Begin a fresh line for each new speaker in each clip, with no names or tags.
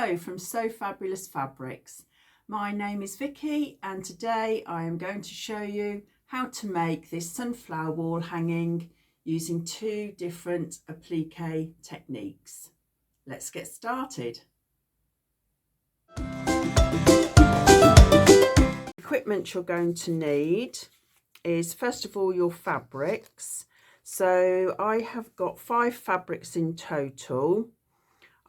Hello from So Fabulous Fabrics. My name is Vicky and today I am going to show you how to make this sunflower wall hanging using two different applique techniques. Let's get started. The equipment you're going to need is first of all your fabrics. So I have got 5 fabrics in total.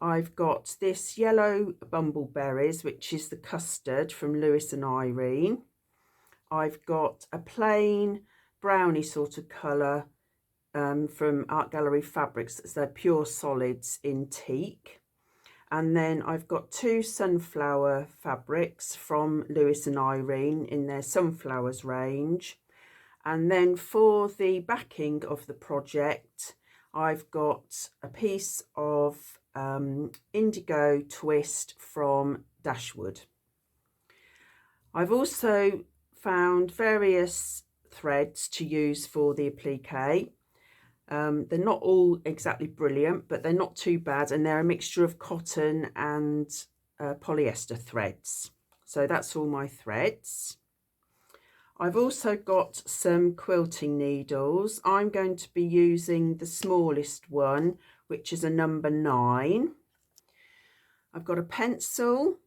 I've got this yellow bumbleberries, which is the custard from Lewis and Irene. I've got a plain brownie sort of colour from Art Gallery Fabrics. They're pure solids in teak. And then I've got 2 sunflower fabrics from Lewis and Irene in their sunflowers range. And then for the backing of the project, I've got a piece of indigo twist from Dashwood. I've also found various threads to use for the applique. They're not all exactly brilliant, but they're not too bad, and they're a mixture of cotton and polyester threads. So that's all my threads. I've also got some quilting needles. I'm going to be using the smallest one, which is a number 9. I've got a pencil,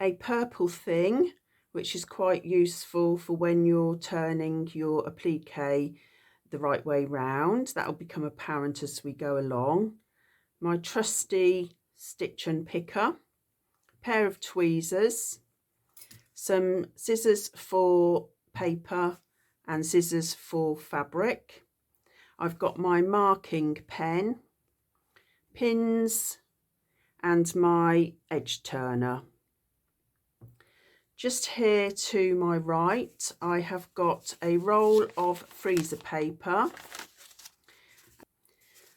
a purple thing, which is quite useful for when you're turning your applique the right way round. That will become apparent as we go along. My trusty stitch and picker, pair of tweezers, some scissors for paper and scissors for fabric. I've got my marking pen, pins and my edge turner. Just here to my right, I have got a roll of freezer paper,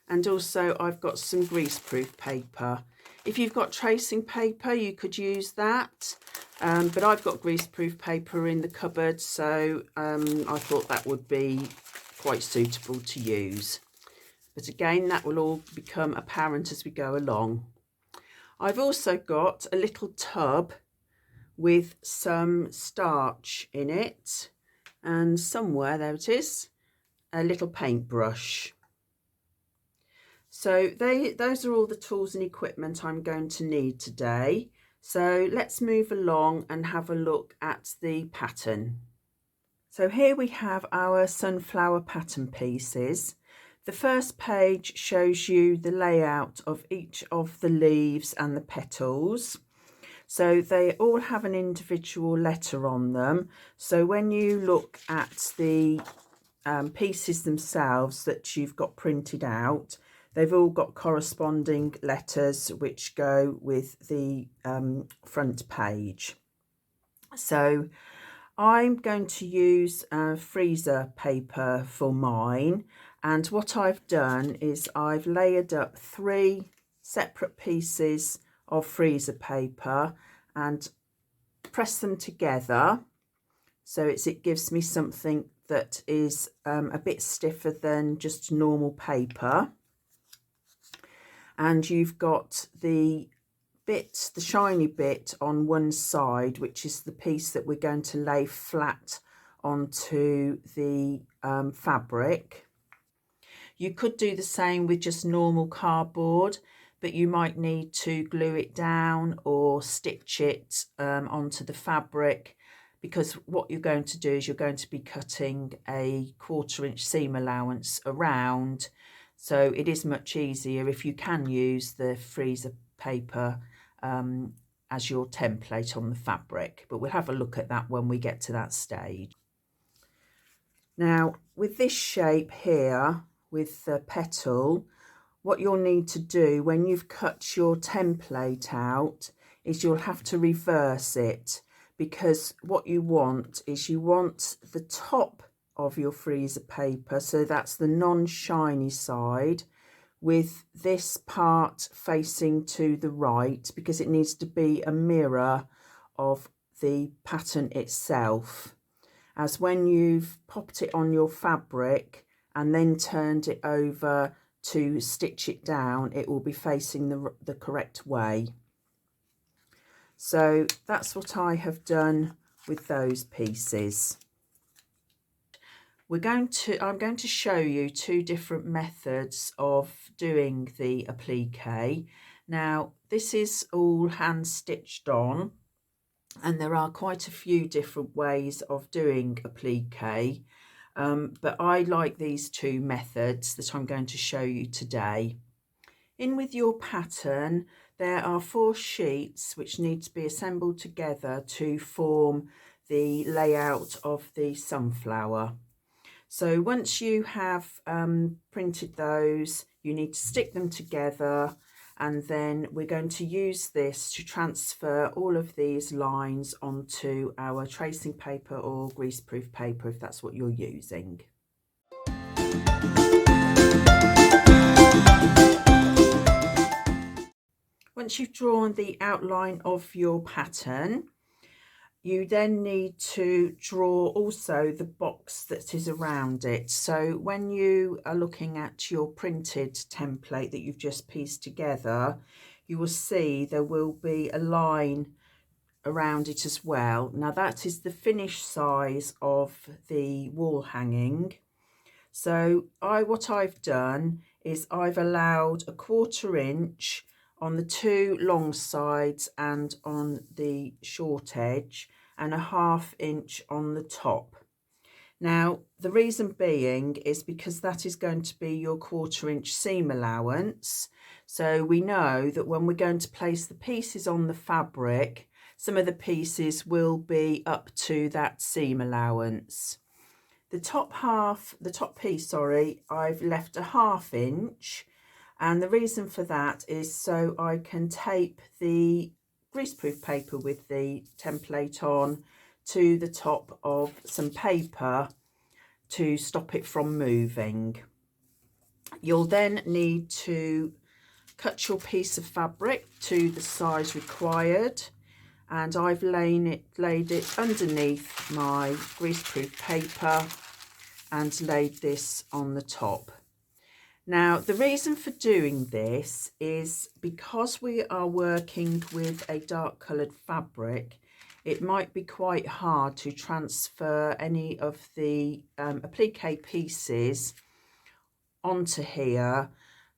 and also I've got some greaseproof paper. If you've got tracing paper, you could use that, but I've got greaseproof paper in the cupboard, so I thought that would be quite suitable to use. But again, that will all become apparent as we go along. I've also got a little tub with some starch in it, and somewhere, there it is, a little paintbrush. So those are all the tools and equipment I'm going to need today. So let's move along and have a look at the pattern. So here we have our sunflower pattern pieces. The first page shows you the layout of each of the leaves and the petals. So they all have an individual letter on them. So when you look at the pieces themselves that you've got printed out, they've all got corresponding letters which go with the front page. So I'm going to use freezer paper for mine, and what I've done is I've layered up 3 separate pieces of freezer paper and press them together, so it gives me something that is a bit stiffer than just normal paper. And you've got the shiny bit on one side, which is the piece that we're going to lay flat onto the fabric. You could do the same with just normal cardboard, but you might need to glue it down or stitch it onto the fabric, because what you're going to do is you're going to be cutting a 1/4 inch seam allowance around. So it is much easier if you can use the freezer paper as your template on the fabric, but we'll have a look at that when we get to that stage. Now with this shape here, with the petal, what you'll need to do when you've cut your template out is you'll have to reverse it, because what you want is you want the top of your freezer paper, so that's the non-shiny side, with this part facing to the right, because it needs to be a mirror of the pattern itself. As when you've popped it on your fabric and then turned it over to stitch it down, it will be facing the correct way. So that's what I have done with those pieces. I'm going to show you two different methods of doing the applique. Now this is all hand stitched on, and there are quite a few different ways of doing applique, but I like these two methods that I'm going to show you today. In with your pattern, there are 4 sheets which need to be assembled together to form the layout of the sunflower. So once you have printed those, you need to stick them together, and then we're going to use this to transfer all of these lines onto our tracing paper or greaseproof paper if that's what you're using. Once you've drawn the outline of your pattern, you then need to draw also the box that is around it. So when you are looking at your printed template that you've just pieced together, you will see there will be a line around it as well. Now that is the finished size of the wall hanging. So what I've done is I've allowed a 1/4 inch on the 2 long sides and on the short edge, and a 1/2 inch on the top. Now the reason being is because that is going to be your 1/4 inch seam allowance. So we know that when we're going to place the pieces on the fabric, some of the pieces will be up to that seam allowance. The top piece, I've left a 1/2 inch, and the reason for that is so I can tape the greaseproof paper with the template on to the top of some paper to stop it from moving. You'll then need to cut your piece of fabric to the size required, and I've laid it underneath my greaseproof paper and laid this on the top. Now the reason for doing this is because we are working with a dark coloured fabric, it might be quite hard to transfer any of the applique pieces onto here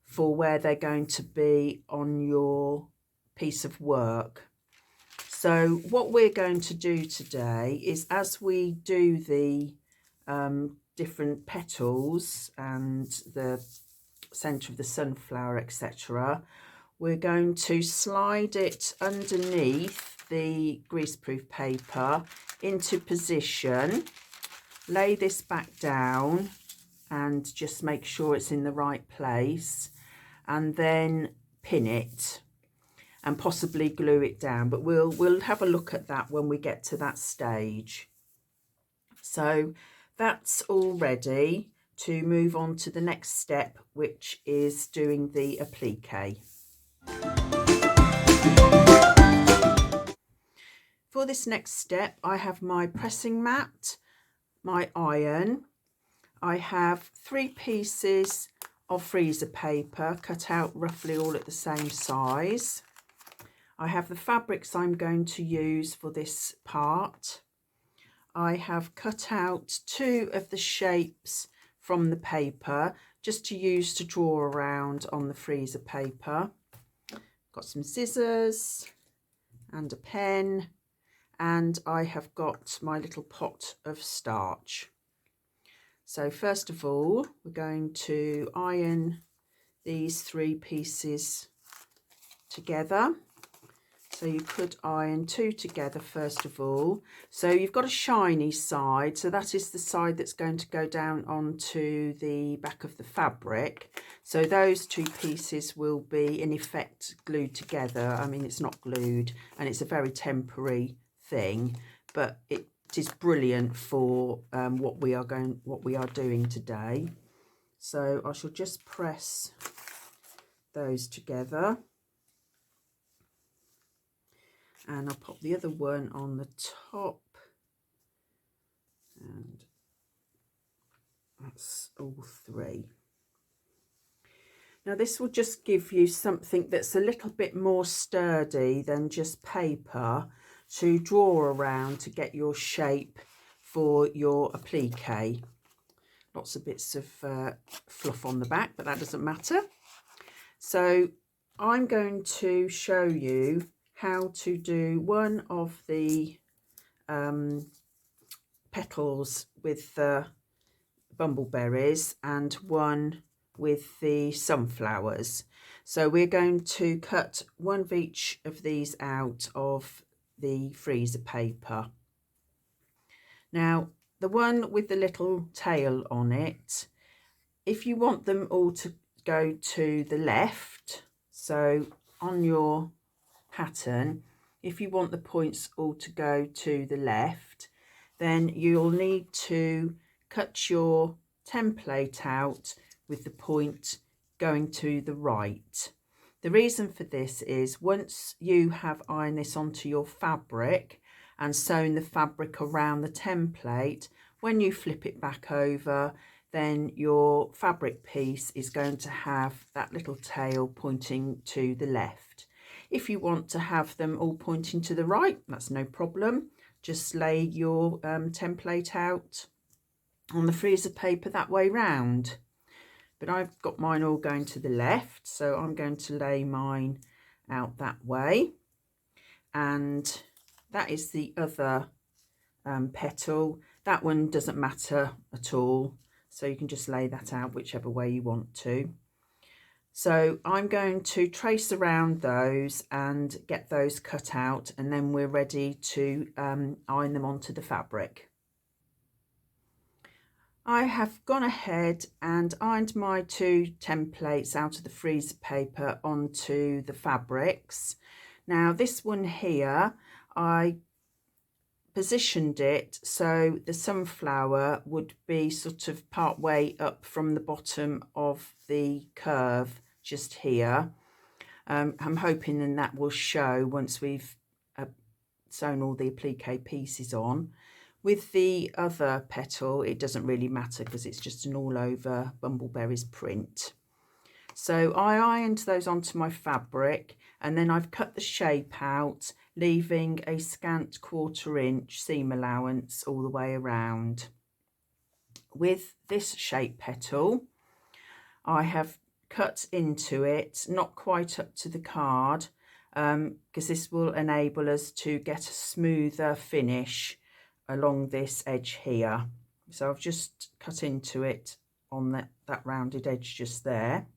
for where they're going to be on your piece of work. So what we're going to do today is, as we do the different petals and the centre of the sunflower, etc., we're going to slide it underneath the greaseproof paper into position, lay this back down and just make sure it's in the right place, and then pin it and possibly glue it down, but we'll have a look at that when we get to that stage. So that's all ready to move on to the next step, which is doing the applique. For this next step, I have my pressing mat, my iron, I have 3 pieces of freezer paper cut out roughly all at the same size. I have the fabrics I'm going to use for this part. I have cut out 2 of the shapes from the paper just to use to draw around on the freezer paper. Got some scissors and a pen, and I have got my little pot of starch. So first of all, we're going to iron these 3 pieces together. So you could iron 2 together first of all. So you've got a shiny side, so that is the side that's going to go down onto the back of the fabric. So those 2 pieces will be in effect glued together. I mean, it's not glued and it's a very temporary thing, but it is brilliant for what we are doing today. So I shall just press those together, and I'll pop the other one on the top, and that's all 3. Now this will just give you something that's a little bit more sturdy than just paper to draw around to get your shape for your applique. Lots of bits of fluff on the back, but that doesn't matter. So I'm going to show you how to do one of the petals with the bumbleberries and one with the sunflowers. So we're going to cut one of each of these out of the freezer paper. Now the one with the little tail on it, if you want them all to go to the left, so on your pattern, if you want the points all to go to the left, then you'll need to cut your template out with the point going to the right. The reason for this is once you have ironed this onto your fabric and sewn the fabric around the template, when you flip it back over, then your fabric piece is going to have that little tail pointing to the left. If you want to have them all pointing to the right, that's no problem. Just lay your template out on the freezer paper that way round. But I've got mine all going to the left, so I'm going to lay mine out that way. And that is the other petal. That one doesn't matter at all, so you can just lay that out whichever way you want to. So I'm going to trace around those and get those cut out, and then we're ready to iron them onto the fabric. I have gone ahead and ironed my two templates out of the freezer paper onto the fabrics. Now this one here, I positioned it so the sunflower would be sort of part way up from the bottom of the curve just here. I'm hoping then that will show once we've sewn all the applique pieces on. With the other petal, it doesn't really matter because it's just an all over bumbleberries print. So I ironed those onto my fabric, and then I've cut the shape out, leaving a scant 1/4 inch seam allowance all the way around. With this shape petal, I have cut into it, not quite up to the card, because this will enable us to get a smoother finish along this edge here. So I've just cut into it on that rounded edge just there.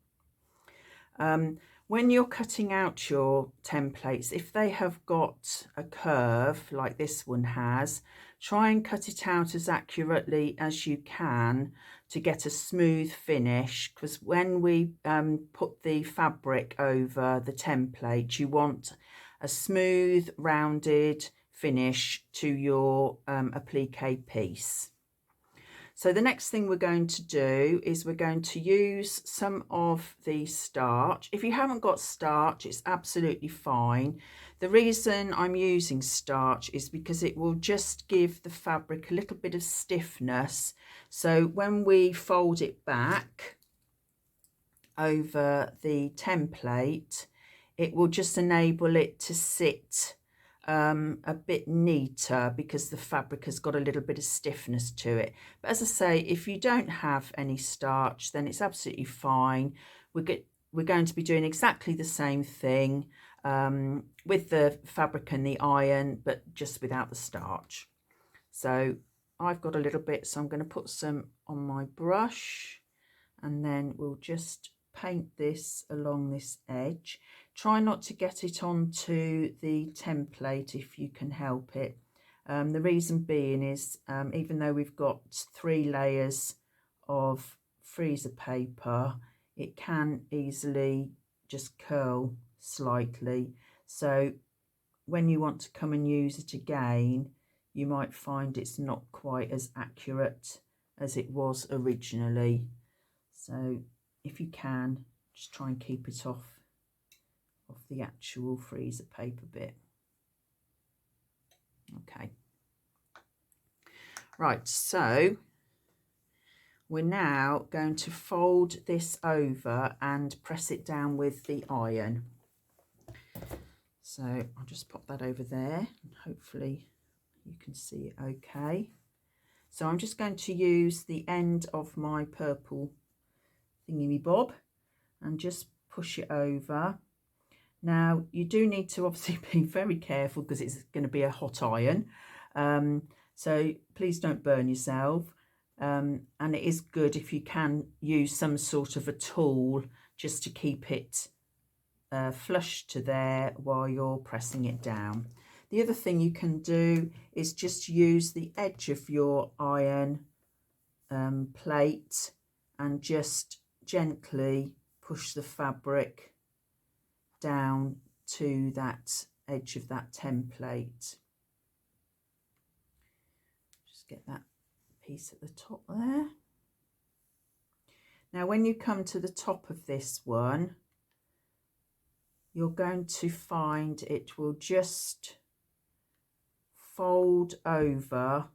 When you're cutting out your templates, if they have got a curve like this one has, try and cut it out as accurately as you can to get a smooth finish, because when we put the fabric over the template, you want a smooth rounded finish to your applique piece. So the next thing we're going to do is we're going to use some of the starch. If you haven't got starch, it's absolutely fine. The reason I'm using starch is because it will just give the fabric a little bit of stiffness. So when we fold it back over the template, it will just enable it to sit a bit neater because the fabric has got a little bit of stiffness to it. But as I say, if you don't have any starch, then it's absolutely fine. We're going to be doing exactly the same thing with the fabric and the iron, but just without the starch. So I've got a little bit, so I'm going to put some on my brush, and then we'll just paint this along this edge. Try not to get it onto the template if you can help it. The reason being is even though we've got 3 layers of freezer paper, it can easily just curl slightly. So when you want to come and use it again, you might find it's not quite as accurate as it was originally. So if you can, just try and keep it off the actual freezer paper bit. Okay. Right, so we're now going to fold this over and press it down with the iron. So I'll just pop that over there and hopefully you can see it okay. So I'm just going to use the end of my purple thingy-bob and just push it over. Now you do need to obviously be very careful because it's going to be a hot iron, so please don't burn yourself, and it is good if you can use some sort of a tool just to keep it flush to there while you're pressing it down. The other thing you can do is just use the edge of your iron plate and just gently push the fabric down to that edge of that template. Just get that piece at the top there. Now when you come to the top of this one, you're going to find it will just fold over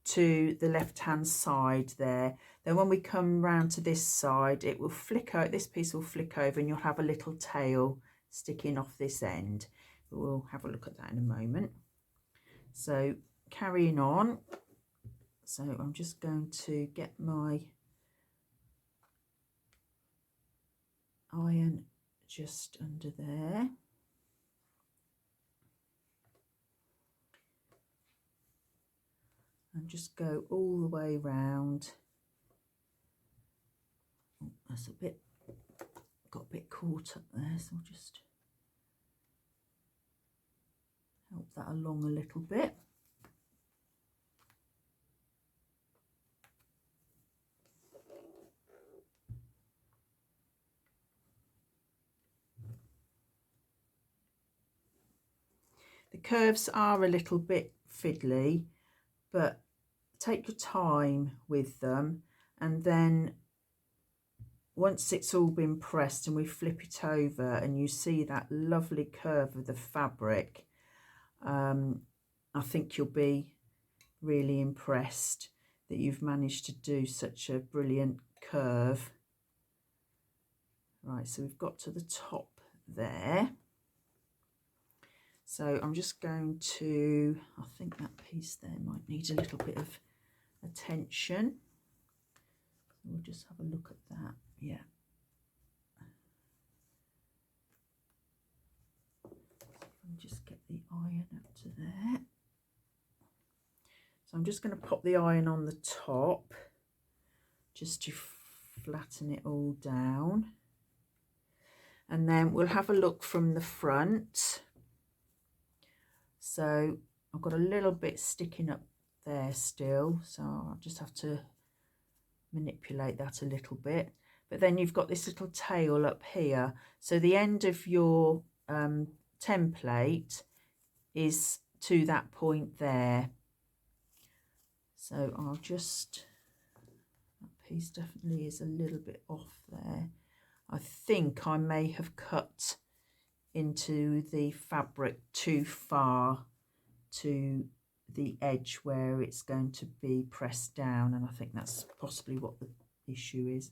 to the left hand side there. Then when we come round to this side, it will flick out, this piece will flick over and you'll have a little tail sticking off this end. We'll have a look at that in a moment. So carrying on, so I'm just going to get my iron just under there. And just go all the way round. Oh, that's got a bit caught up there, so I'll just help that along a little bit. The curves are a little bit fiddly, but take your time with them, and then once it's all been pressed and we flip it over and you see that lovely curve of the fabric, I think you'll be really impressed that you've managed to do such a brilliant curve. Right, so we've got to the top there. So I'm just going to, I think that piece there might need a little bit of attention. We'll just have a look at that. Yeah. And just get the iron up to there. So I'm just going to pop the iron on the top just to flatten it all down. And then we'll have a look from the front. So I've got a little bit sticking up there still, so I'll just have to manipulate that a little bit. But then you've got this little tail up here, so the end of your template is to that point there. So I'll just, that piece definitely is a little bit off there. I think I may have cut into the fabric too far to the edge where it's going to be pressed down, and I think that's possibly what the issue is.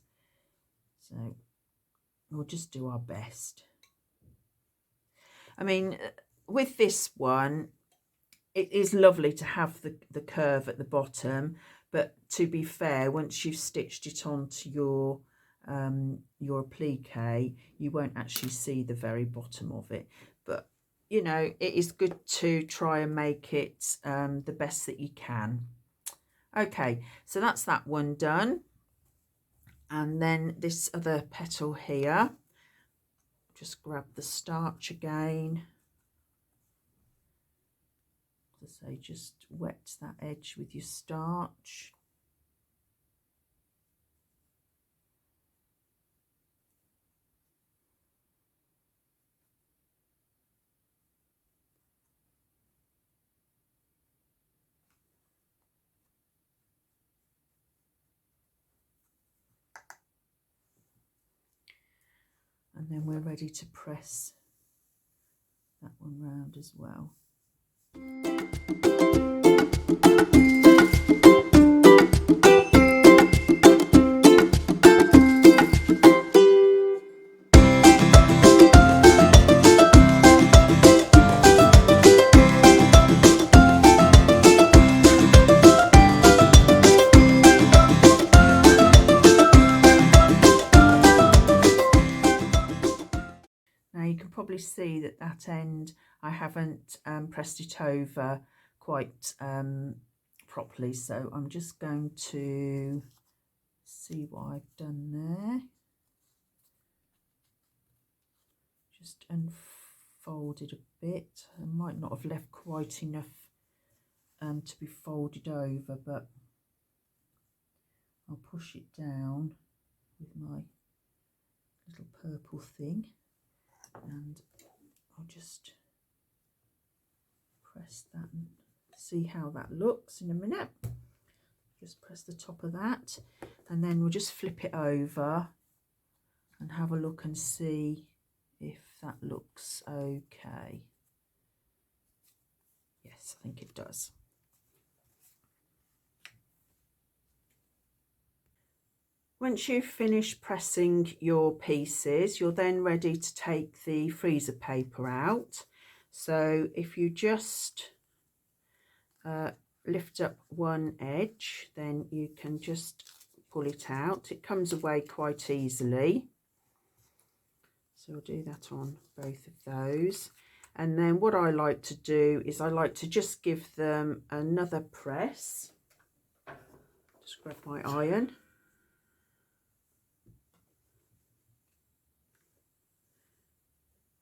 So we'll just do our best. I mean, with this one, it is lovely to have the curve at the bottom, but to be fair, once you've stitched it onto your applique, you won't actually see the very bottom of it. But you know, it is good to try and make it the best that you can. Okay, so that's that one done. And then this other petal here, just grab the starch again. As I say, just wet that edge with your starch. And then we're ready to press that one round as well. probably see that that end I haven't pressed it over quite properly, so I'm just going to see what I've done there. Just unfold it a bit. I might not have left quite enough to be folded over, but I'll push it down with my little purple thing, and I'll just press that and see how that looks in a minute. Just press the top of that, and then we'll just flip it over and have a look and see if that looks okay. Yes, I think it does. Once you've finished pressing your pieces, you're then ready to take the freezer paper out. So if you just lift up one edge, then you can just pull it out. It comes away quite easily. So we'll do that on both of those. And then what I like to do is I like to just give them another press. Just grab my iron.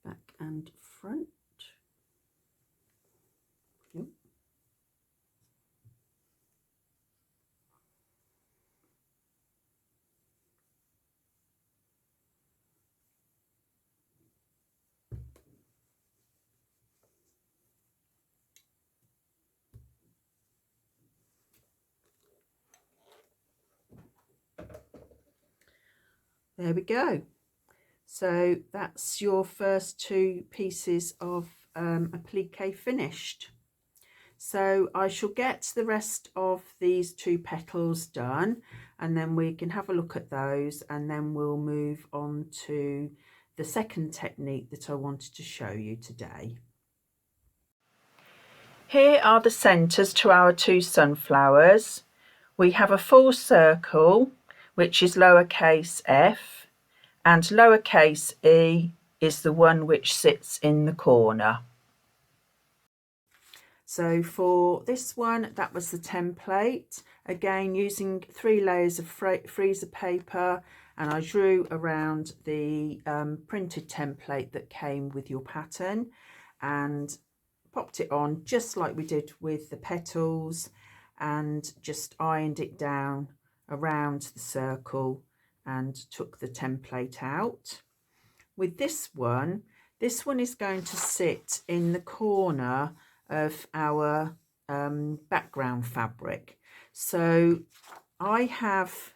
Back and front. Yep. There we go. So that's your first two pieces of applique finished. So I shall get the rest of these two petals done, and then we can have a look at those, and then we'll move on to the second technique that I wanted to show you today. Here are the centres to our two sunflowers. We have a full circle, which is lowercase f, and lowercase e is the one which sits in the corner. So for this one, that was the template. Again, using 3 layers of freezer paper, and I drew around the printed template that came with your pattern and popped it on just like we did with the petals, and just ironed it down around the circle and took the template out. With this one is going to sit in the corner of our background fabric. So I have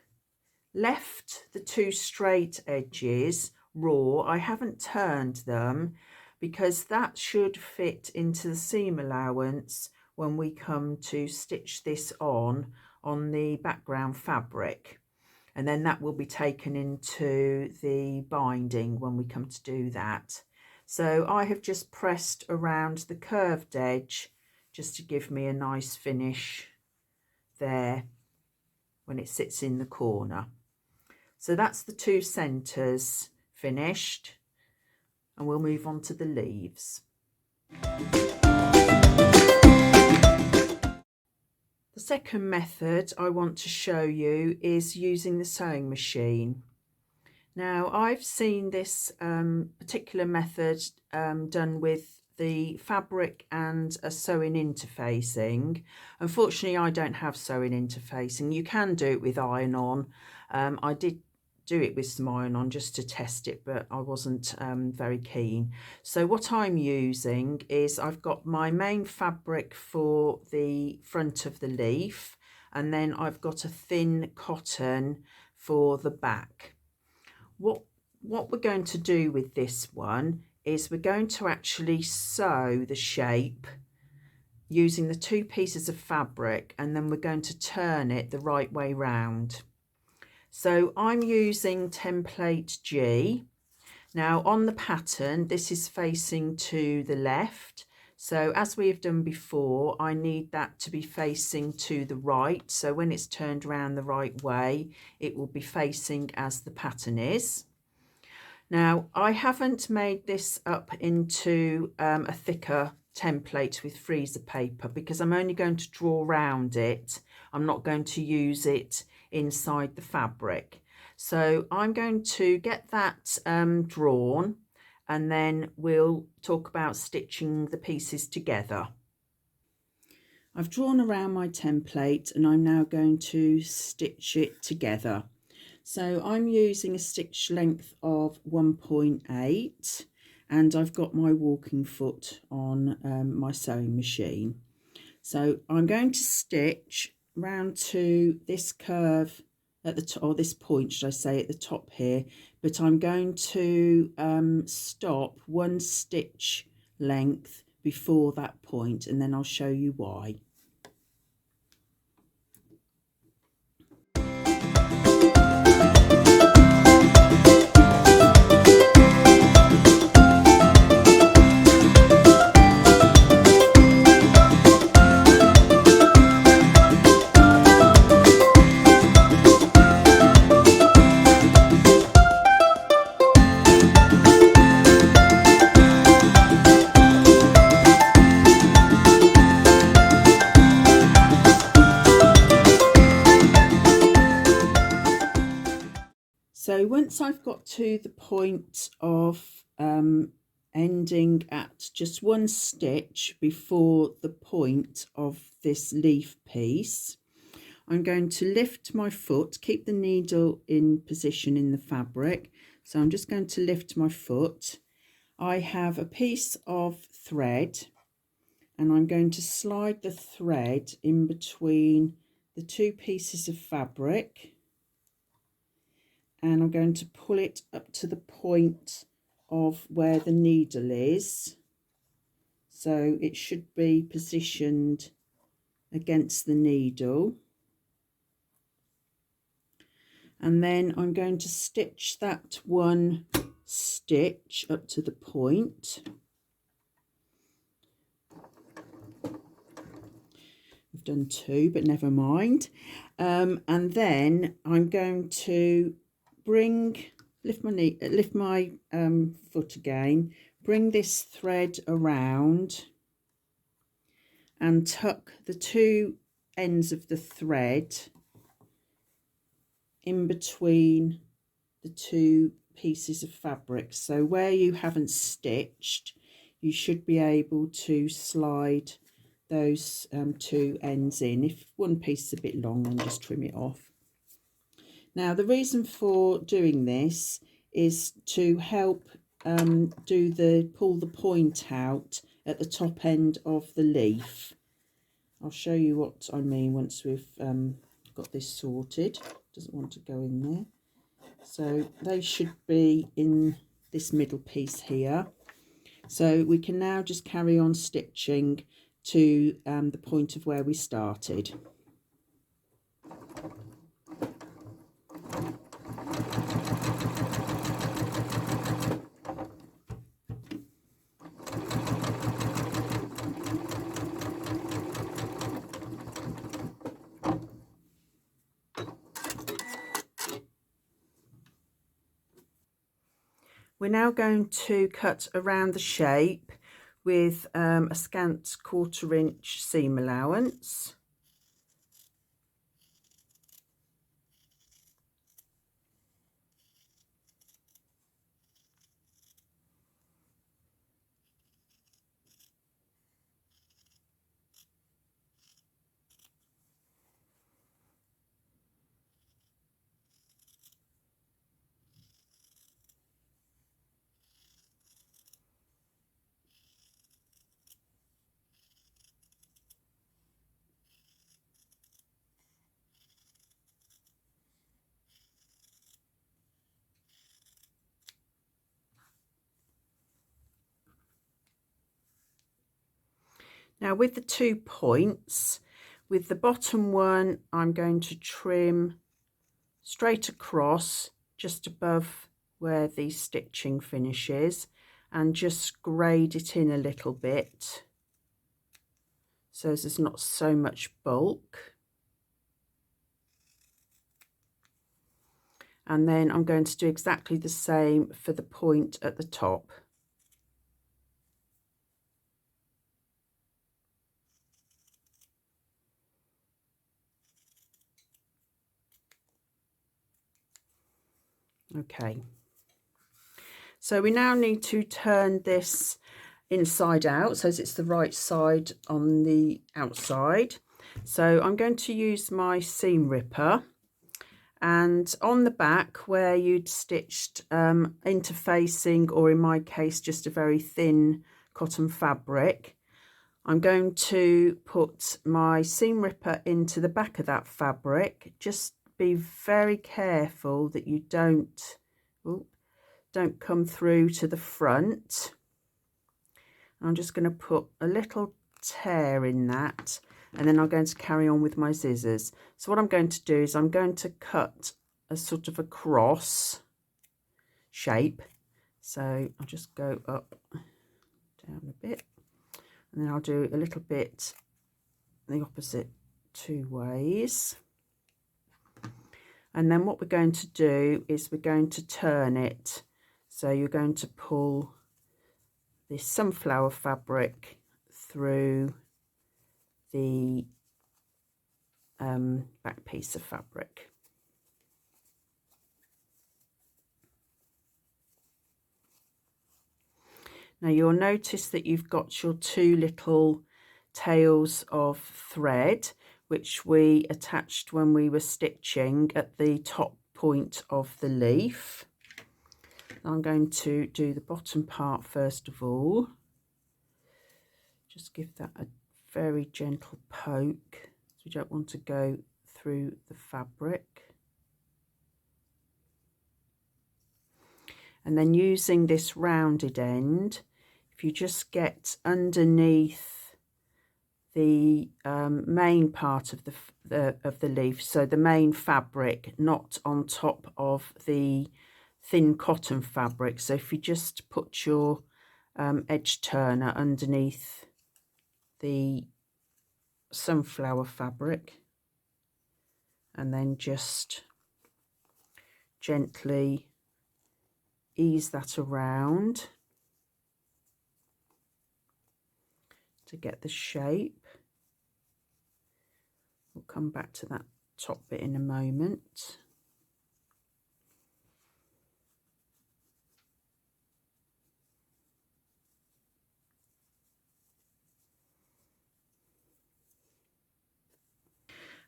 left the 2 straight edges raw. I haven't turned them because that should fit into the seam allowance when we come to stitch this on the background fabric, and then that will be taken into the binding when we come to do that. So I have just pressed around the curved edge just to give me a nice finish there when it sits in the corner. So that's the 2 centres finished, and we'll move on to the leaves. The second method I want to show you is using the sewing machine. Now, I've seen this particular method done with the fabric and a sewing interfacing. Unfortunately, I don't have sewing interfacing. You can do it with iron-on. I did do it with some iron-on just to test it, but I wasn't very keen. So what I'm using is I've got my main fabric for the front of the leaf, and then I've got a thin cotton for the back. What we're going to do with this one is we're going to actually sew the shape using the 2 pieces of fabric, and then we're going to turn it the right way round. So I'm using template G. Now on the pattern, this is facing to the left. So as we have done before, I need that to be facing to the right. So when it's turned around the right way, it will be facing as the pattern is. Now, I haven't made this up into a thicker template with freezer paper because I'm only going to draw around it. I'm not going to use it inside the fabric. So I'm going to get that drawn, and then we'll talk about stitching the pieces together. I've drawn around my template and I'm now going to stitch it together. So I'm using a stitch length of 1.8 and I've got my walking foot on my sewing machine. So I'm going to stitch round to this curve at the top, or this point should I say, at the top here, but I'm going to stop 1 stitch length before that point, and then I'll show you why. So once I've got to the point of ending at just 1 stitch before the point of this leaf piece, I'm going to lift my foot, keep the needle in position in the fabric. So I'm just going to lift my foot. I have a piece of thread and I'm going to slide the thread in between the 2 pieces of fabric, and I'm going to pull it up to the point of where the needle is, so it should be positioned against the needle, and then I'm going to stitch that 1 stitch up to the point. I've done 2, but never mind. And then I'm going to lift my foot again, bring this thread around and tuck the 2 ends of the thread in between the 2 pieces of fabric. So where you haven't stitched, you should be able to slide those 2 ends in. If one piece is a bit long, then just trim it off. Now the reason for doing this is to help pull the point out at the top end of the leaf. I'll show you what I mean once we've got this sorted. Doesn't want to go in there. So they should be in this middle piece here. So we can now just carry on stitching to the point of where we started. We're now going to cut around the shape with a scant 1/4 inch seam allowance. Now with the 2 points, with the bottom one, I'm going to trim straight across just above where the stitching finishes and just grade it in a little bit so there's not so much bulk. And then I'm going to do exactly the same for the point at the top. Okay, so we now need to turn this inside out so it's the right side on the outside. So I'm going to use my seam ripper, and on the back where you'd stitched interfacing, or in my case just a very thin cotton fabric, I'm going to put my seam ripper into the back of that fabric. Just be very careful that you don't come through to the front. I'm just going to put a little tear in that, and then I'm going to carry on with my scissors. So what I'm going to do is I'm going to cut a sort of a cross shape. So I'll just go up, down a bit, and then I'll do a little bit the opposite two ways. And then what we're going to do is we're going to turn it. So you're going to pull this sunflower fabric through the back piece of fabric. Now you'll notice that you've got your two little tails of thread, which we attached when we were stitching at the top point of the leaf. I'm going to do the bottom part first of all. Just give that a very gentle poke. We don't want to go through the fabric. And then using this rounded end, if you just get underneath the main part of the leaf, so the main fabric, not on top of the thin cotton fabric. So if you just put your edge turner underneath the sunflower fabric, and then just gently ease that around to get the shape. We'll come back to that top bit in a moment.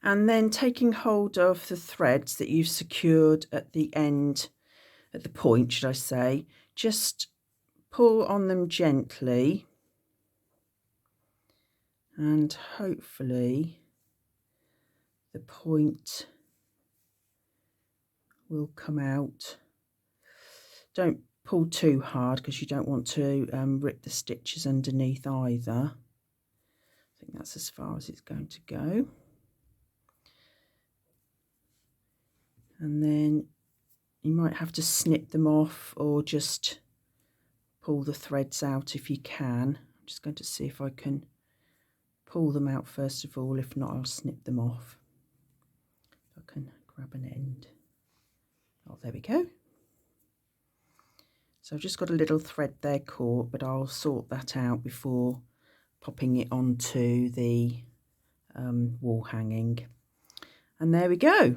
And then taking hold of the threads that you've secured at the end, at the point should I say, just pull on them gently, and hopefully the point will come out. Don't pull too hard because you don't want to rip the stitches underneath either. I think that's as far as it's going to go. And then you might have to snip them off, or just pull the threads out if you can. I'm just going to see if I can pull them out first of all. If not, I'll snip them off. I can grab an end. Oh, there we go. So I've just got a little thread there caught, but I'll sort that out before popping it onto the wall hanging. And there we go.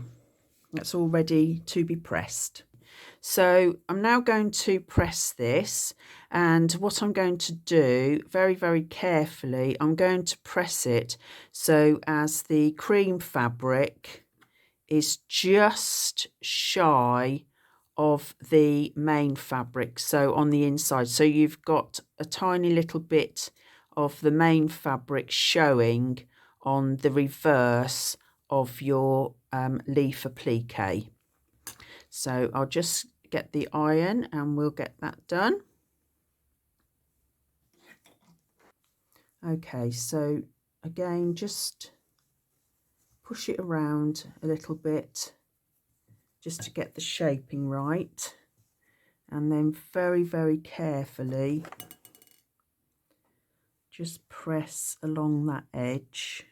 That's all ready to be pressed. So I'm now going to press this, and what I'm going to do very, very carefully, I'm going to press it so as the cream fabric is just shy of the main fabric, so on the inside. So you've got a tiny little bit of the main fabric showing on the reverse of your leaf applique. So I'll just get the iron and we'll get that done. Okay, so again, just push it around a little bit just to get the shaping right, and then very, very carefully just press along that edge.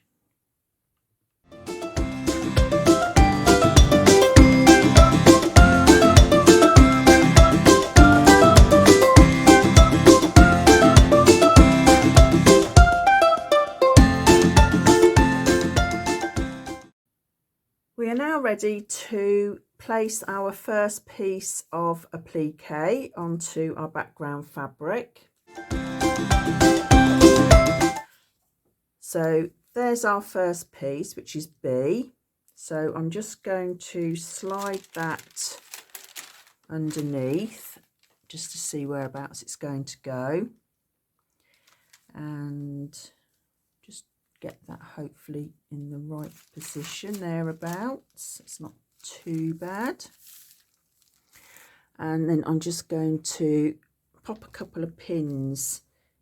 ready to place our first piece of applique onto our background fabric. So there's our first piece, which is B. So I'm just going to slide that underneath just to see whereabouts it's going to go, and just get that hopefully in the right position thereabouts. It's not too bad. And then I'm just going to pop a couple of pins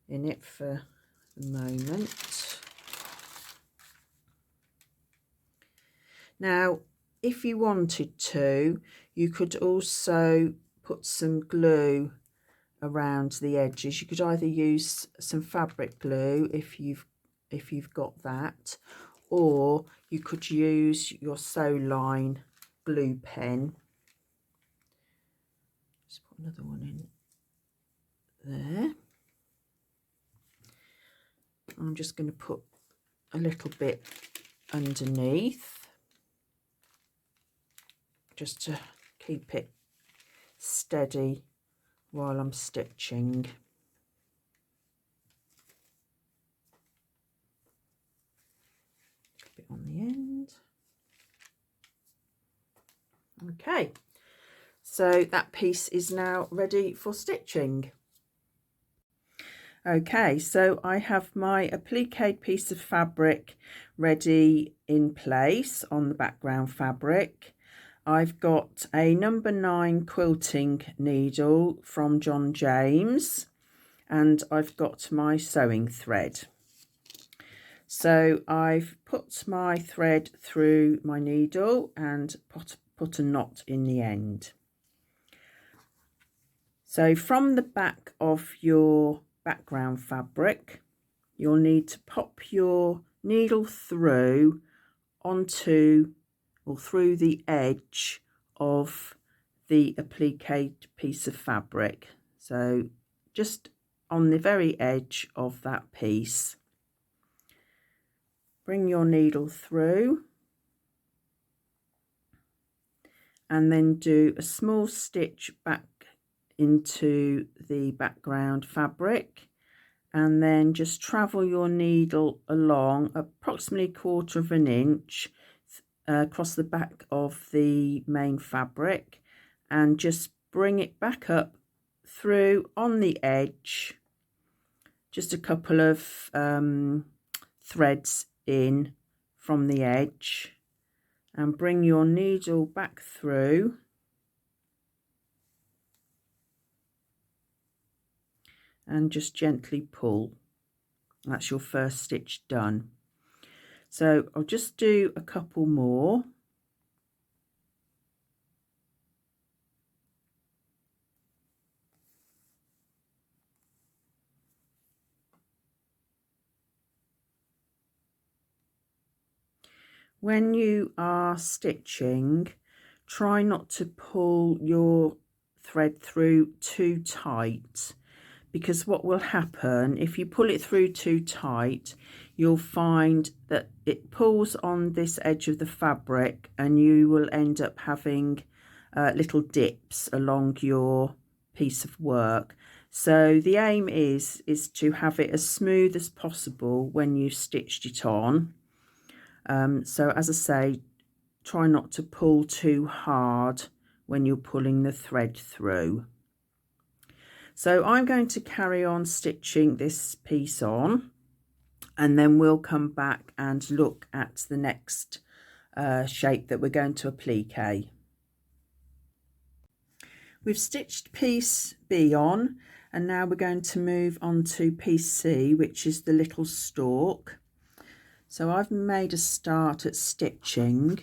in it for the moment. Now, if you wanted to, you could also put some glue around the edges. You could either use some fabric glue if you've got that, or you could use your sew line glue pen. Just put another one in there. I'm just going to put a little bit underneath just to keep it steady while I'm stitching. A bit on the end. Okay, so that piece is now ready for stitching. Okay, so I have my applique piece of fabric ready in place on the background fabric. I've got a number 9 quilting needle from John James, and I've got my sewing thread. So I've put my thread through my needle and put a knot in the end. So from the back of your background fabric, you'll need to pop your needle through onto or through the edge of the applique piece of fabric. So just on the very edge of that piece, bring your needle through and then do a small stitch back into the background fabric, and then just travel your needle along approximately 1/4 of an inch across the back of the main fabric, and just bring it back up through on the edge, just a couple of threads in from the edge, and bring your needle back through and just gently pull. That's your first stitch done. So I'll just do a couple more. When you are stitching, try not to pull your thread through too tight, because what will happen if you pull it through too tight, you'll find that it pulls on this edge of the fabric and you will end up having little dips along your piece of work. So the aim is to have it as smooth as possible when you've stitched it on. So as I say, try not to pull too hard when you're pulling the thread through. So I'm going to carry on stitching this piece on, and then we'll come back and look at the next shape that we're going to applique. We've stitched piece B on, and now we're going to move on to piece C, which is the little stalk. So I've made a start at stitching,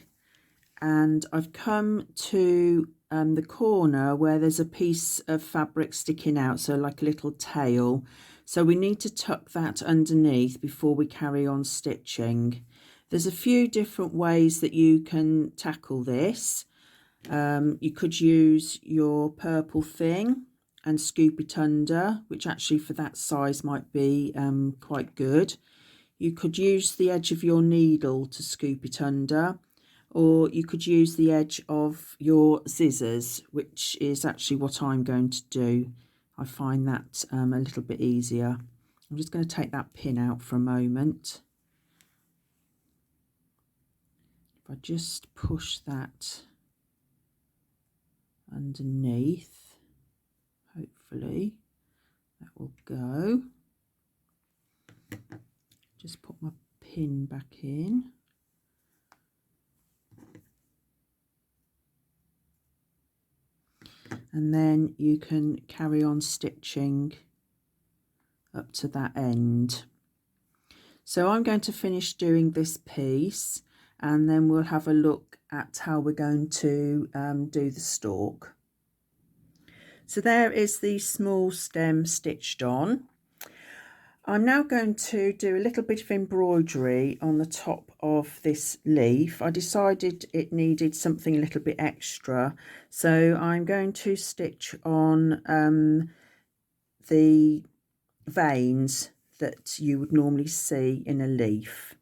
and I've come to the corner where there's a piece of fabric sticking out, so like a little tail. So we need to tuck that underneath before we carry on stitching. There's a few different ways that you can tackle this. You could use your purple thing and scoop it under, which actually for that size might be quite good. You could use the edge of your needle to scoop it under, or you could use the edge of your scissors, which is actually what I'm going to do. I find that a little bit easier. I'm just going to take that pin out for a moment. If I just push that underneath, hopefully that will go. Just put my pin back in. And then you can carry on stitching up to that end. So I'm going to finish doing this piece, and then we'll have a look at how we're going to do the stalk. So there is the small stem stitched on. I'm now going to do a little bit of embroidery on the top of this leaf. I decided it needed something a little bit extra, so I'm going to stitch on the veins that you would normally see in a leaf.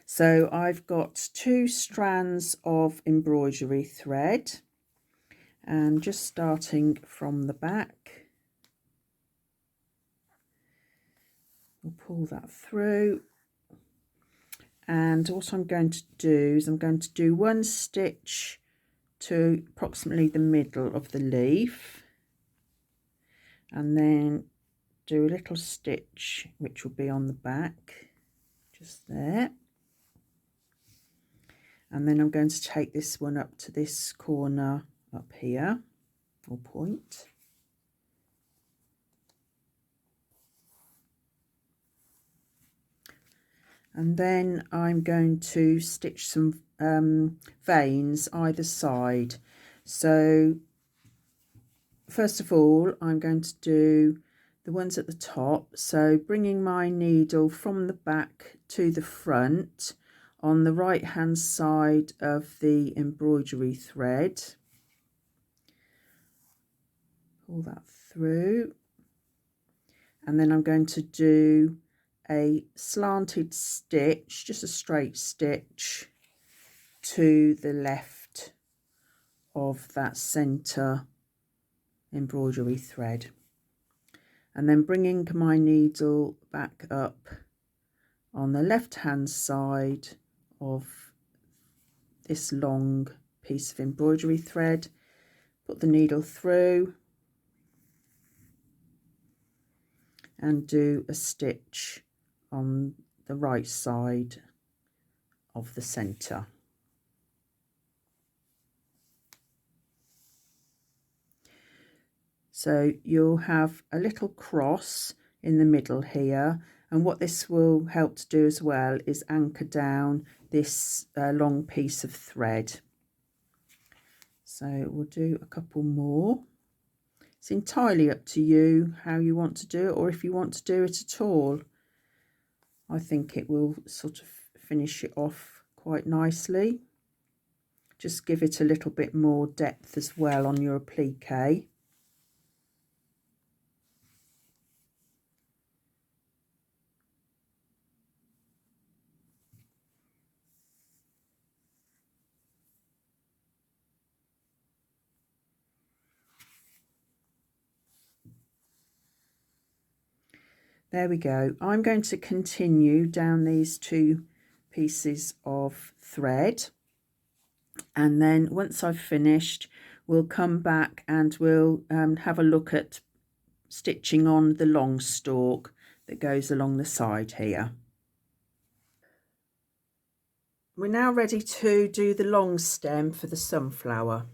So I've got 2 strands of embroidery thread, and just starting from the back, we'll pull that through. And what I'm going to do is I'm going to do 1 stitch to approximately the middle of the leaf, and then do a little stitch which will be on the back, just there. And then I'm going to take this one up to this corner up here, or point. And then I'm going to stitch some veins either side. So first of all, I'm going to do the ones at the top. So bringing my needle from the back to the front on the right hand side of the embroidery thread. Pull that through. And then I'm going to do a slanted stitch, just a straight stitch to the left of that center embroidery thread, and then bringing my needle back up on the left hand side of this long piece of embroidery thread, put the needle through and do a stitch on the right side of the center. So you'll have a little cross in the middle here, and what this will help to do as well is anchor down this long piece of thread. So we'll do a couple more. It's entirely up to you how you want to do it, or if you want to do it at all. I think it will sort of finish it off quite nicely. Just give it a little bit more depth as well on your applique. There we go. I'm going to continue down these 2 pieces of thread, and then once I've finished, we'll come back and we'll have a look at stitching on the long stalk that goes along the side here. We're now ready to do the long stem for the sunflower.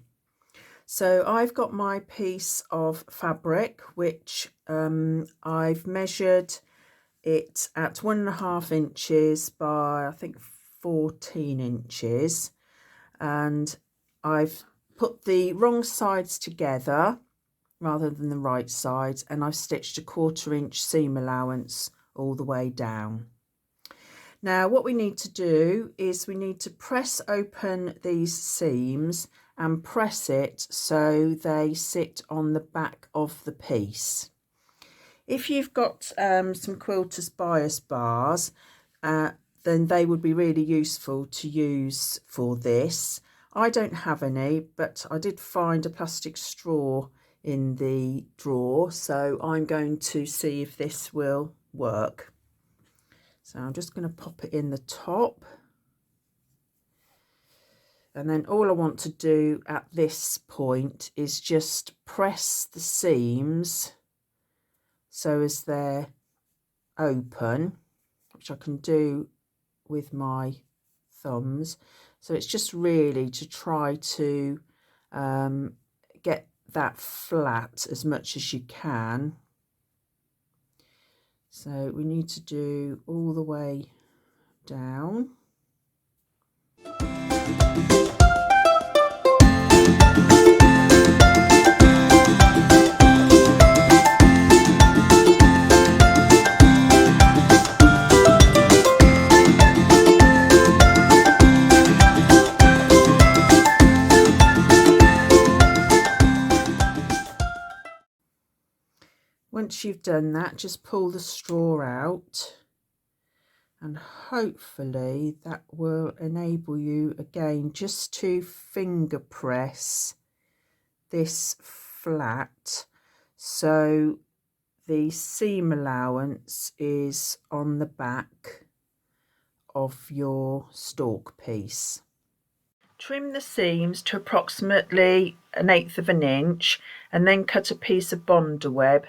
So I've got my piece of fabric, which I've measured it at 1.5 inches by, I think, 14 inches. And I've put the wrong sides together rather than the right sides, and I've stitched a 1/4 inch seam allowance all the way down. Now what we need to do is we need to press open these seams and press it so they sit on the back of the piece. If you've got some quilter's bias bars, then they would be really useful to use for this. I don't have any, but I did find a plastic straw in the drawer, so I'm going to see if this will work. So I'm just going to pop it in the top. And then all I want to do at this point is just press the seams so as they're open, which I can do with my thumbs. So it's just really to try to get that flat as much as you can. So we need to do all the way down. Once you've done that, just pull the straw out, and hopefully that will enable you again just to finger press this flat so the seam allowance is on the back of your stalk piece. Trim the seams to approximately 1/8 of an inch and then cut a piece of bonder web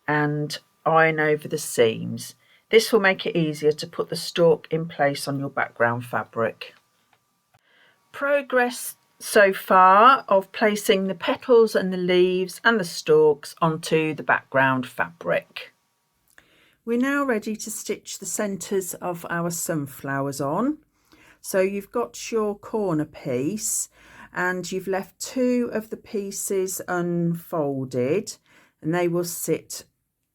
and iron over the seams. This will make it easier to put the stalk in place on your background fabric. Progress so far of placing the petals and the leaves and the stalks onto the background fabric. We're now ready to stitch the centres of our sunflowers on. So you've got your corner piece and you've left 2 of the pieces unfolded, and they will sit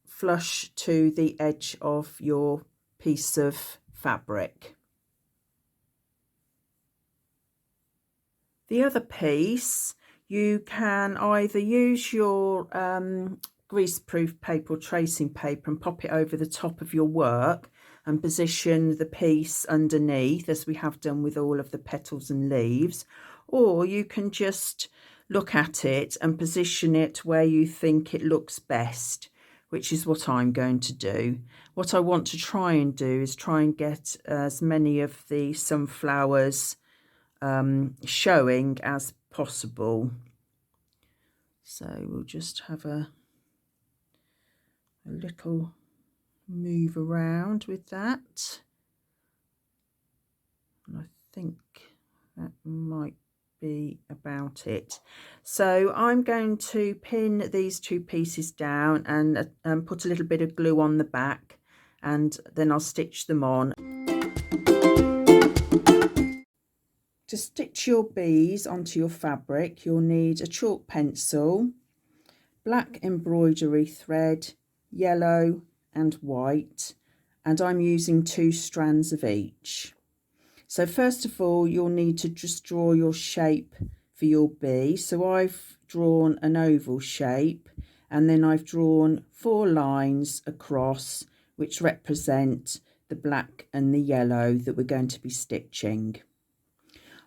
flush to the edge of your piece of fabric. The other piece, you can either use your greaseproof paper or tracing paper and pop it over the top of your work and position the piece underneath, as we have done with all of the petals and leaves, or you can just look at it and position it where you think it looks best, which is what I'm going to do. What I want to try and do is try and get as many of the sunflowers showing as possible. So we'll just have a little move around with that. And I think that might be about it. So I'm going to pin these 2 pieces down and put a little bit of glue on the back, and then I'll stitch them on. To stitch your bees onto your fabric, you'll need a chalk pencil, black embroidery thread, yellow and white, and I'm using 2 strands of each. So first of all, you'll need to just draw your shape for your bee. So I've drawn an oval shape, and then I've drawn 4 lines across which represent the black and the yellow that we're going to be stitching.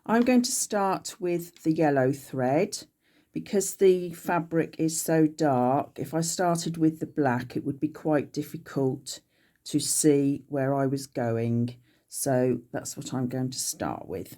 I'm going to start with the yellow thread because the fabric is so dark. If I started with the black, it would be quite difficult to see where I was going. So that's what I'm going to start with.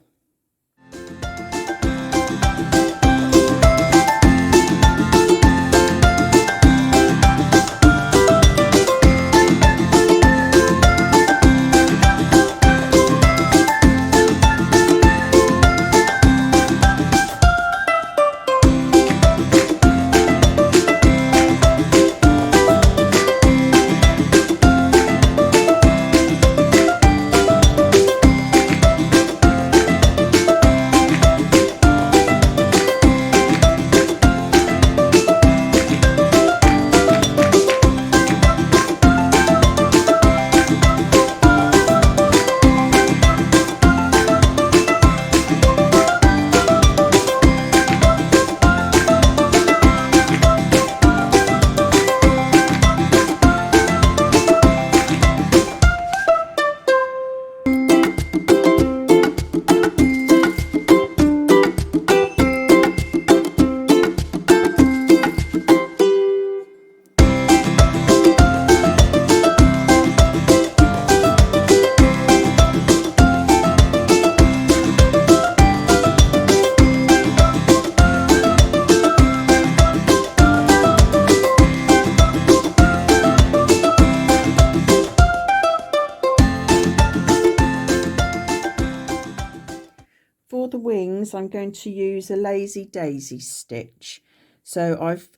is I'm going to use a lazy daisy stitch. So I've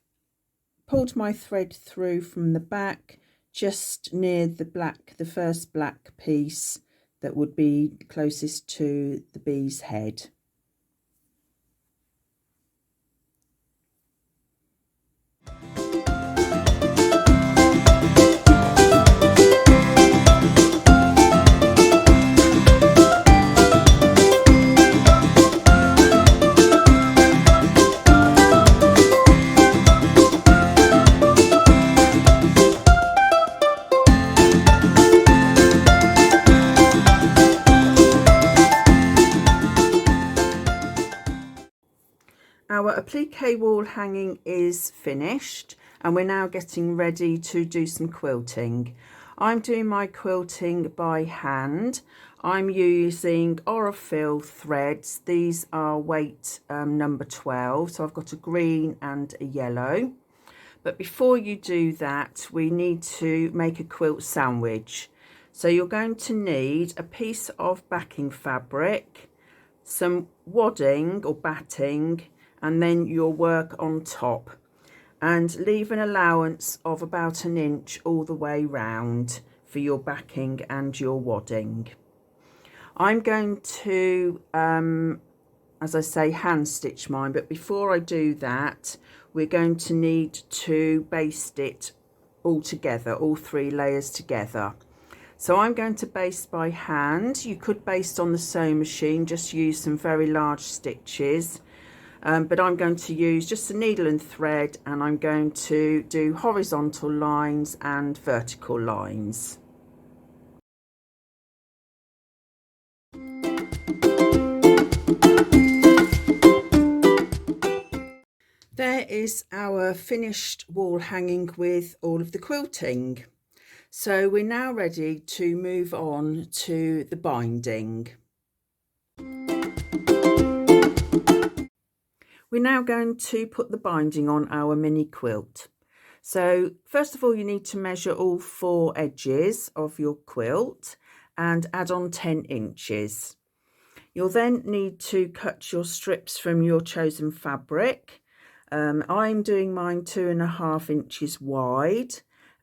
pulled my thread through from the back just near the first black piece that would be closest to the bee's head. Our applique wall hanging is finished and we're now getting ready to do some quilting. I'm doing my quilting by hand. I'm using Orifil threads. These are weight number 12, so I've got a green and a yellow. But before you do that, we need to make a quilt sandwich. So you're going to need a piece of backing fabric, some wadding or batting, and then your work on top, and leave an allowance of about an inch all the way round for your backing and your wadding. I'm going to, as I say, hand stitch mine, but before I do that, we're going to need to baste it all together, all 3 layers together. So I'm going to baste by hand. You could baste on the sewing machine, just use some very large stitches. But I'm going to use just a needle and thread, and I'm going to do horizontal lines and vertical lines. There is our finished wall hanging with all of the quilting. So we're now ready to move on to the binding. We're now going to put the binding on our mini quilt. So first of all, you need to measure all 4 edges of your quilt and add on 10 inches. You'll then need to cut your strips from your chosen fabric. I'm doing mine 2.5 inches wide,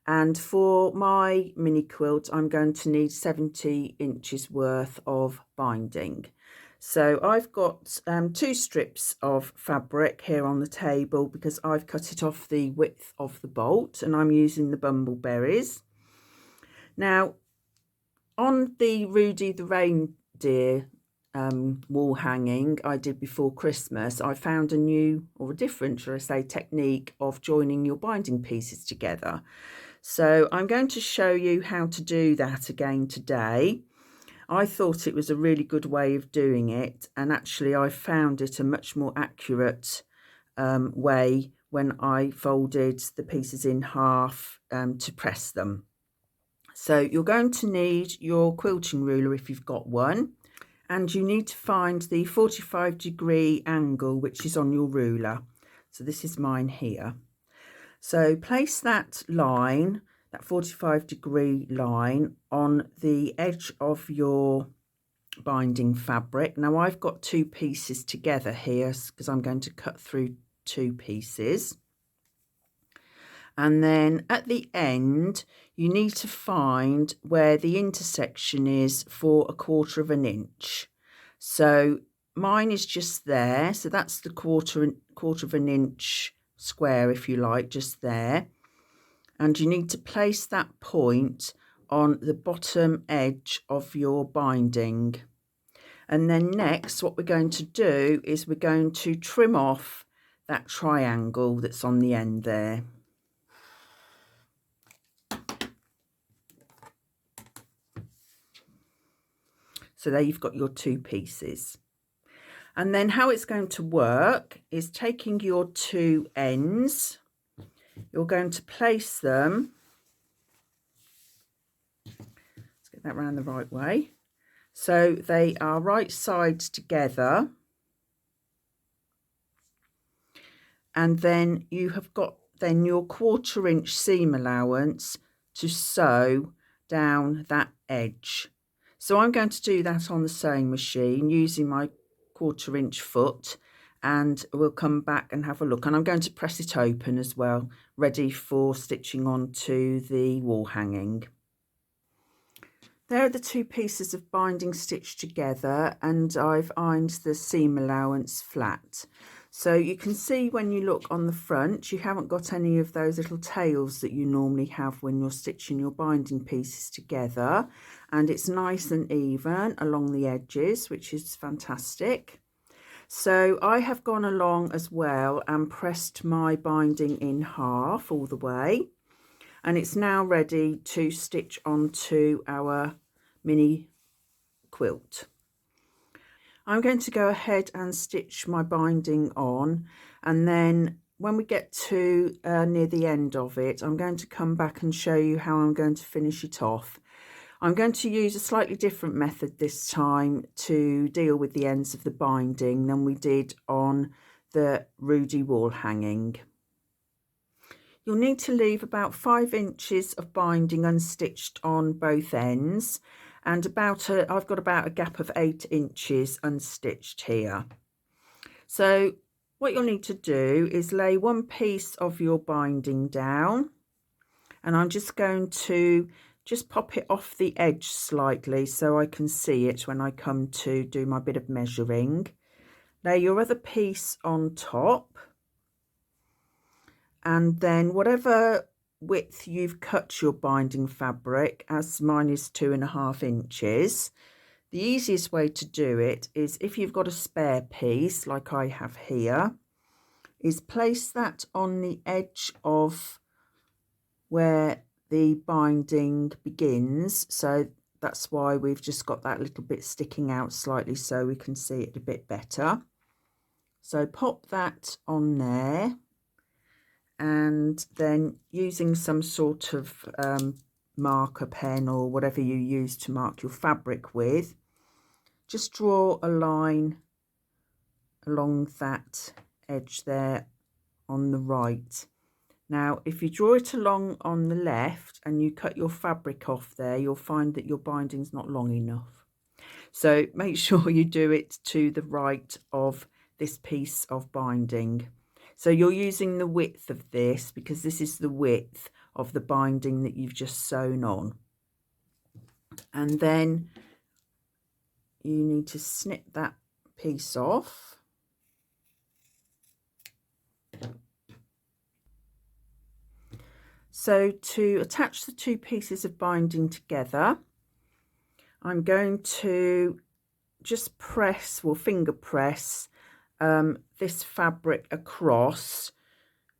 and for my mini quilt I'm going to need 70 inches worth of binding. So I've got 2 strips of fabric here on the table because I've cut it off the width of the bolt, and I'm using the bumbleberries. Now on the Rudy the reindeer wall hanging I did before Christmas, I found a new, or a different, should I say, technique of joining your binding pieces together. So I'm going to show you how to do that again today. I thought it was a really good way of doing it, and actually I found it a much more accurate way when I folded the pieces in half to press them. So you're going to need your quilting ruler if you've got one, and you need to find the 45-degree angle which is on your ruler. So this is mine here. So place that line, that 45-degree line, on the edge of your binding fabric. Now I've got 2 pieces together here because I'm going to cut through 2 pieces. And then at the end you need to find where the intersection is for 1/4 inch. So mine is just there, so that's the quarter of an inch square, if you like, just there. And you need to place that point on the bottom edge of your binding. And then next what we're going to do is we're going to trim off that triangle that's on the end there. So there you've got your 2 pieces. And then how it's going to work is taking your 2 ends, you're going to place them, let's get that round the right way, so they are right sides together, and then you have got then your 1/4 inch seam allowance to sew down that edge. So I'm going to do that on the sewing machine using my 1/4 inch foot, and we'll come back and have a look. And I'm going to press it open as well, ready for stitching onto the wall hanging. There are the 2 pieces of binding stitched together, and I've ironed the seam allowance flat. So you can see when you look on the front, you haven't got any of those little tails that you normally have when you're stitching your binding pieces together. And it's nice and even along the edges, which is fantastic. So I have gone along as well and pressed my binding in half all the way. And it's now ready to stitch onto our mini quilt. I'm going to go ahead and stitch my binding on, and then when we get to near the end of it, I'm going to come back and show you how I'm going to finish it off. I'm going to use a slightly different method this time to deal with the ends of the binding than we did on the Rudy wall hanging. You'll need to leave about 5 inches of binding unstitched on both ends, and I've got about a gap of 8 inches unstitched here. So what you'll need to do is lay one piece of your binding down, and I'm just going to pop it off the edge slightly so I can see it when I come to do my bit of measuring. Lay your other piece on top, and then whatever width you've cut your binding fabric, as mine is 2.5 inches, the easiest way to do it is, if you've got a spare piece like I have here, is place that on the edge of where the binding begins. So that's why we've just got that little bit sticking out slightly so we can see it a bit better. So pop that on there, and then using some sort of marker pen or whatever you use to mark your fabric with, just draw a line along that edge there on the right. Now if you draw it along on the left and you cut your fabric off there, you'll find that your binding's not long enough. So make sure you do it to the right of this piece of binding. So you're using the width of this because this is the width of the binding that you've just sewn on. And then you need to snip that piece off. So to attach the 2 pieces of binding together, I'm going to just press, or finger press, this fabric across,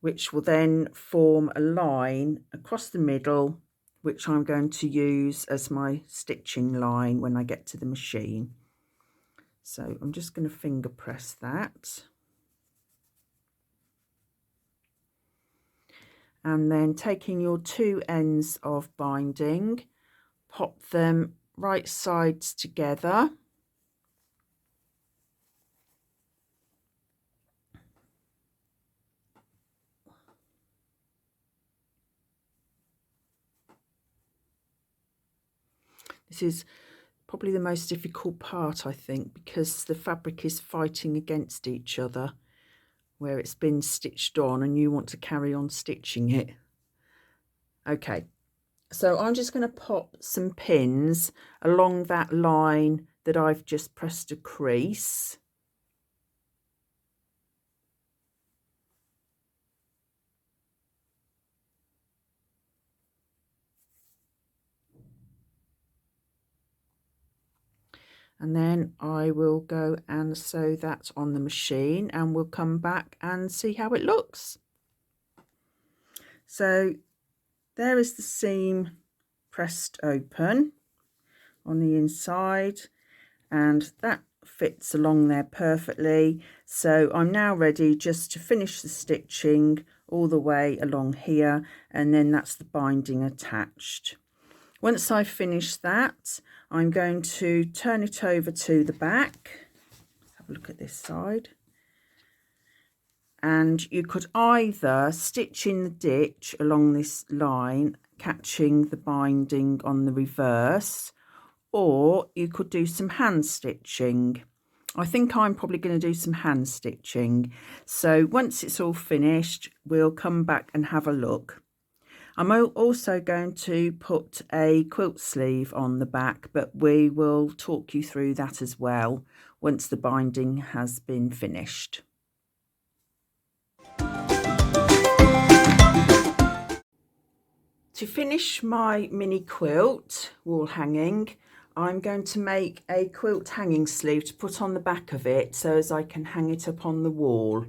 which will then form a line across the middle, which I'm going to use as my stitching line when I get to the machine. So I'm just going to finger press that. And then taking your 2 ends of binding, pop them right sides together. This is probably the most difficult part, I think, because the fabric is fighting against each other where it's been stitched on and you want to carry on stitching it. Okay, so I'm just going to pop some pins along that line that I've just pressed a crease. And then I will go and sew that on the machine, and we'll come back and see how it looks. So there is the seam pressed open on the inside, and that fits along there perfectly. So I'm now ready just to finish the stitching all the way along here, and then that's the binding attached. Once I've finished that, I'm going to turn it over to the back. Let's have a look at this side. And you could either stitch in the ditch along this line, catching the binding on the reverse, or you could do some hand stitching. I think I'm probably going to do some hand stitching. So once it's all finished, we'll come back and have a look. I'm also going to put a quilt sleeve on the back, but we will talk you through that as well once the binding has been finished. To finish my mini quilt wall hanging, I'm going to make a quilt hanging sleeve to put on the back of it so as I can hang it up on the wall.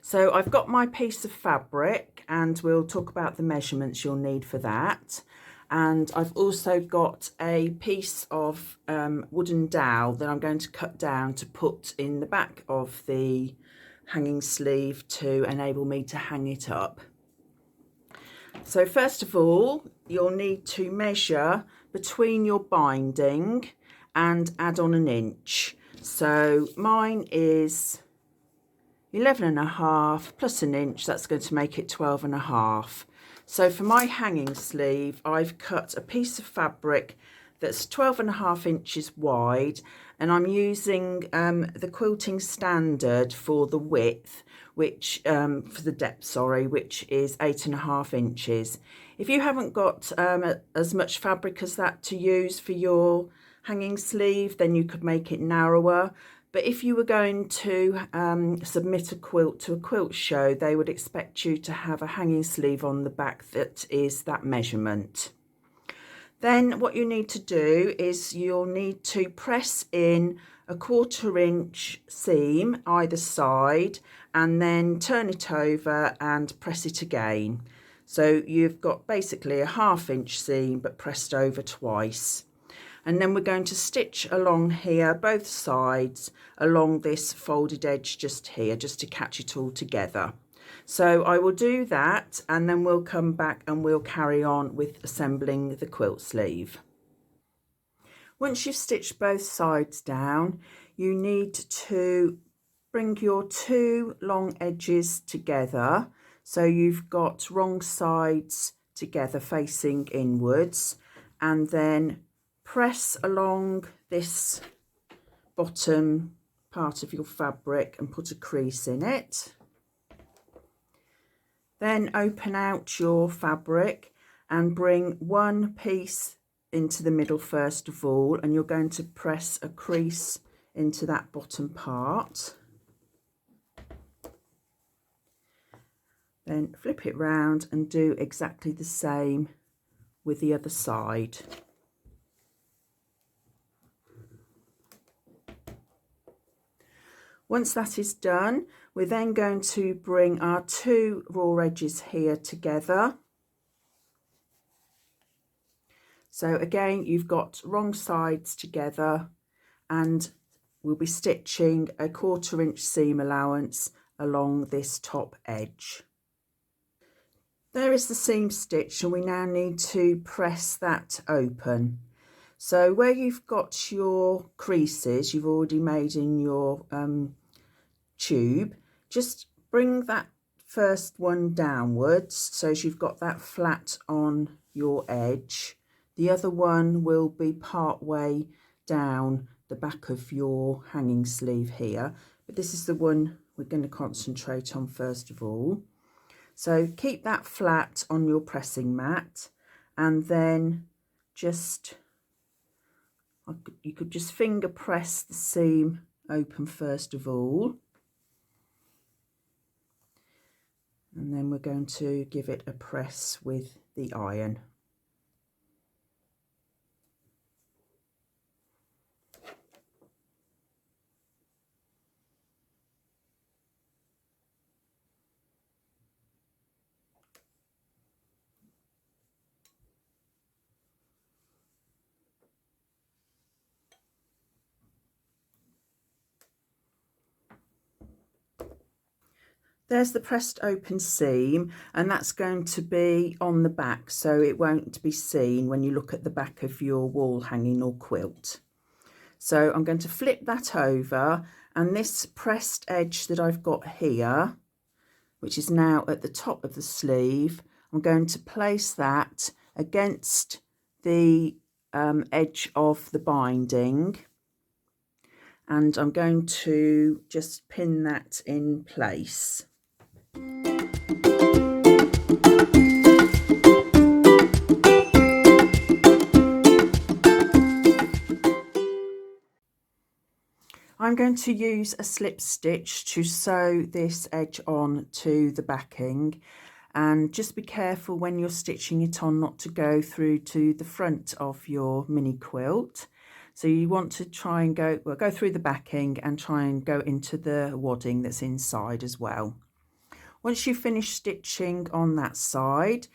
So I've got my piece of fabric, and we'll talk about the measurements you'll need for that. And I've also got a piece of wooden dowel that I'm going to cut down to put in the back of the hanging sleeve to enable me to hang it up. So first of all, you'll need to measure between your binding and add on an inch. So mine is 11.5 plus an inch, that's going to make it 12.5. So for my hanging sleeve, I've cut a piece of fabric that's 12.5 inches wide, and I'm using the quilting standard for the width, which for the depth, sorry, which is 8.5 inches. If you haven't got as much fabric as that to use for your hanging sleeve, then you could make it narrower. But if you were going to submit a quilt to a quilt show, they would expect you to have a hanging sleeve on the back that is that measurement. Then what you need to do is you'll need to press in a 1/4 inch seam either side, and then turn it over and press it again. So you've got basically a 1/2 inch seam but pressed over twice. And then we're going to stitch along here, both sides, along this folded edge just here, just to catch it all together. So I will do that, and then we'll come back and we'll carry on with assembling the quilt sleeve. Once you've stitched both sides down, you need to bring your two long edges together. So you've got wrong sides together facing inwards, and then press along this bottom part of your fabric and put a crease in it. Then open out your fabric and bring one piece into the middle first of all, and you're going to press a crease into that bottom part. Then flip it round and do exactly the same with the other side. Once that is done, we're then going to bring our two raw edges here together. So again, you've got wrong sides together, and we'll be stitching a 1/4 inch seam allowance along this top edge. There is the seam stitch, and we now need to press that open. So where you've got your creases you've already made in your tube, just bring that first one downwards so as you've got that flat on your edge. The other one will be part way down the back of your hanging sleeve here, but this is the one we're going to concentrate on first of all. So keep that flat on your pressing mat, and then just you could just finger press the seam open first of all, and then we're going to give it a press with the iron. There's the pressed open seam, and that's going to be on the back, so it won't be seen when you look at the back of your wall hanging or quilt. So I'm going to flip that over, and this pressed edge that I've got here, which is now at the top of the sleeve, I'm going to place that against the edge of the binding, and I'm going to just pin that in place. I'm going to use a slip stitch to sew this edge on to the backing, and just be careful when you're stitching it on not to go through to the front of your mini quilt. So you want to try and go through the backing and try and go into the wadding that's inside as well. Once you finish stitching on that side,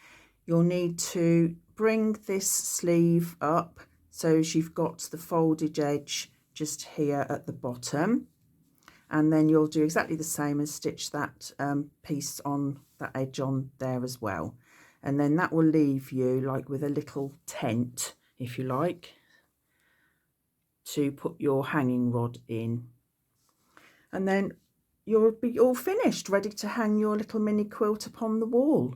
you'll need to bring this sleeve up so as you've got the folded edge just here at the bottom, and then you'll do exactly the same and stitch that piece on that edge on there as well, and then that will leave you like with a little tent, if you like, to put your hanging rod in, and then you'll be all finished, ready to hang your little mini quilt upon the wall.